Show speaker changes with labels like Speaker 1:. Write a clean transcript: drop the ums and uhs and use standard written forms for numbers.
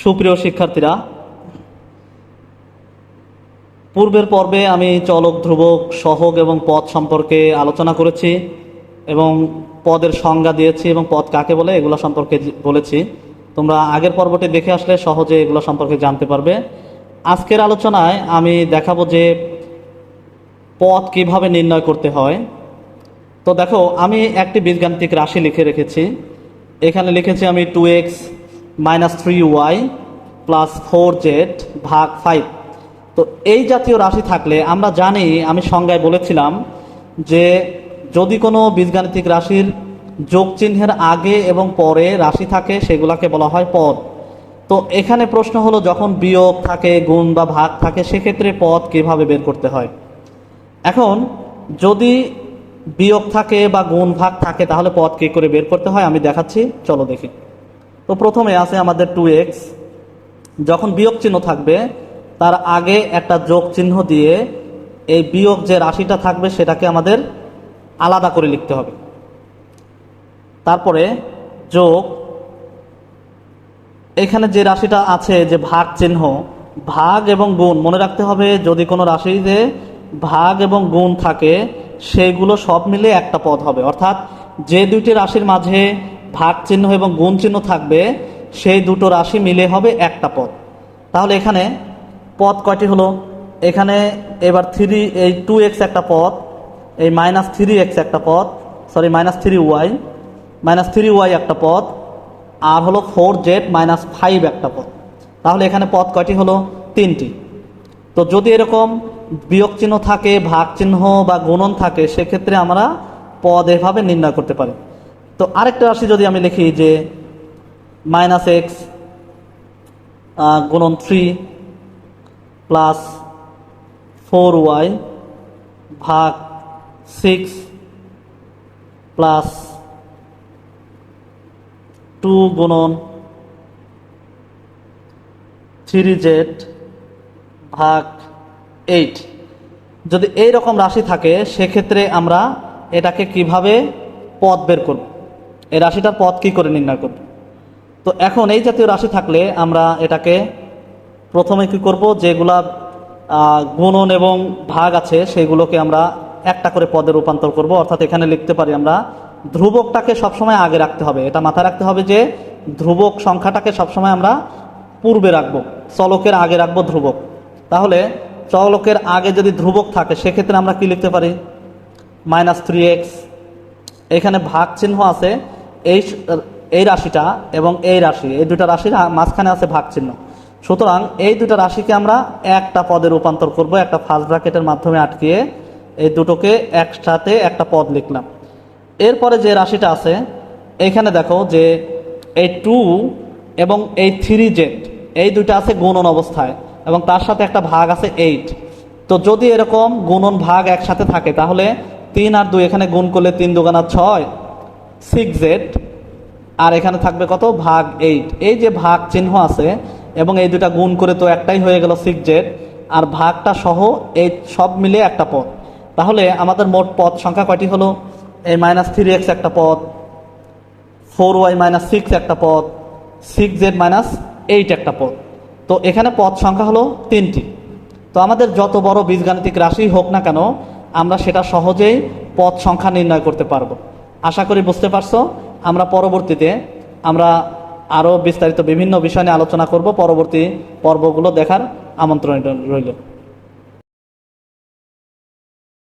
Speaker 1: সুপ্রিয় শিক্ষার্থীরা, পূর্বের পর্বে আমি চলক, ধ্রুবক, সহগ এবং পদ সম্পর্কে আলোচনা করেছি এবং পদের সংজ্ঞা দিয়েছি এবং পদ কাকে বলে এগুলো সম্পর্কে বলেছি। তোমরা আগের পর্বটি দেখে আসলে সহজে এগুলো সম্পর্কে জানতে পারবে। আজকের আলোচনায় আমি দেখাবো যে পদ কিভাবে নির্ণয় করতে হয়। তো দেখো, আমি একটি বীজগাণিতিক রাশি লিখে রেখেছি। এখানে লিখেছি আমি 2x - 3y + 4z ভাগ 5। তো এই জাতীয় রাশি থাকলে আমরা জানি, আমি সংজ্ঞায় বলেছিলাম যে যদি কোনো বীজগাণিতিক রাশির যোগ চিহ্নের আগে এবং পরে রাশি থাকে সেগুলোকে বলা হয় পদ। তো এখানে প্রশ্ন হলো, যখন বিয়োগ থাকে, গুণ বা ভাগ থাকে, সেক্ষেত্রে পদ কিভাবে বের করতে হয়। এখন যদি বিয়োগ থাকে বা গুণ ভাগ থাকে তাহলে পদ কী করে বের করতে হয় আমি দেখাচ্ছি, চলো দেখি। তো প্রথমে আছে আমাদের 2x। যখন বিয়োগ চিহ্ন থাকবে তার আগে একটা যোগ চিহ্ন দিয়ে এই বিয়োগ যে রাশিটা থাকবে সেটাকে আমাদের আলাদা করে লিখতে হবে। তারপরে যোগ, এখানে যে রাশিটা আছে যে ভাগ চিহ্ন, ভাগ এবং গুণ মনে রাখতে হবে। যদি কোনো রাশিতে ভাগ এবং গুণ থাকে সেগুলো সব মিলে একটা পদ হবে, অর্থাৎ যে দুইটি রাশির মাঝে ভাগ চিহ্ন এবং গুণ চিহ্ন থাকবে সেই দুটো রাশি মিলে হবে একটা পদ। তাহলে এখানে পদ কয়টি হলো? এখানে এবার এই 2x একটা পদ, এই -3x একটা পদ, -3y একটা পদ, আর হলো 4z - 5 একটা পদ। তাহলে এখানে পদ কয়টি হলো? 3টি। তো যদি এরকম বিয়োগ চিহ্ন থাকে, ভাগ চিহ্ন বা গুণন থাকে, সেক্ষেত্রে আমরা পদ এভাবে নির্ণয় করতে পারি। তো আরেকটা রাশি যদি আমি লিখি যে -x × 3 + 4y ভাগ 6 + 2 × 3z ভাগ 8। যদি এই রকম রাশি থাকে সেক্ষেত্রে আমরা এটাকে কিভাবে পদ বের করব, এই রাশিটার পদ কি করে নির্ণয় করব। তো এখন এই জাতীয় রাশি থাকলে আমরা এটাকে প্রথমে কি করব, যেগুলা গুণন এবং ভাগ আছে সেগুলোকে আমরা একটা করে পদে রূপান্তর করব। অর্থাৎ এখানে লিখতে পারি আমরা ধ্রুবকটাকে সবসময় আগে রাখতে হবে। এটা মাথায় রাখতে হবে যে ধ্রুবক সংখ্যাটাকে সবসময় আমরা পূর্বে রাখবো, চলকের আগে রাখবো ধ্রুবক। তাহলে চলকের আগে যদি ধ্রুবক থাকে সেক্ষেত্রে আমরা কি লিখতে পারি? -3x। এখানে ভাগ চিহ্ন আছে এই রাশিটা এবং এই রাশি, এই দুটা রাশির মাঝখানে আছে ভাগ চিহ্ন। সুতরাং এই দুটা রাশিকে আমরা একটা পদে রূপান্তর করব, একটা ফার্স্ট ব্র্যাকেটের মাধ্যমে আটকিয়ে এই দুটোকে একসাথে একটা পদ লিখলাম। এরপরে যে রাশিটা আছে এখানে দেখো যে এই 2 এবং এই 3z এই দুইটা আছে গুণন অবস্থায় এবং তার সাথে একটা ভাগ আছে 8। তো যদি এরকম গুণন ভাগ একসাথে থাকে তাহলে 3 আর 2 এখানে গুণ করলে 3 × 2 = 6, 6z, আর এখানে থাকবে কত? ভাগ 8। এই যে ভাগ চিহ্ন আছে এবং এই দুটা গুণ করে তো একটাই হয়ে গেল 6z, আর ভাগটা সহ এই সব মিলে একটা পদ। তাহলে আমাদের মোট পদ সংখ্যা কয়টি হলো? এই -3x একটা পদ, 4y - 6 একটা পদ, 6z - 8 একটা পদ। তো এখানে পদ সংখ্যা হলো 3টি। তো আমাদের যত বড় বীজগাণিতিক রাশি হোক না কেন আমরা সেটা সহজেই পদ সংখ্যা নির্ণয় করতে পারবো। আশা করি বুঝতে পারছো। আমরা পরবর্তীতে আরও বিস্তারিত বিভিন্ন বিষয় নিয়ে আলোচনা করব। পরবর্তী পর্বগুলো দেখার আমন্ত্রণ রইল।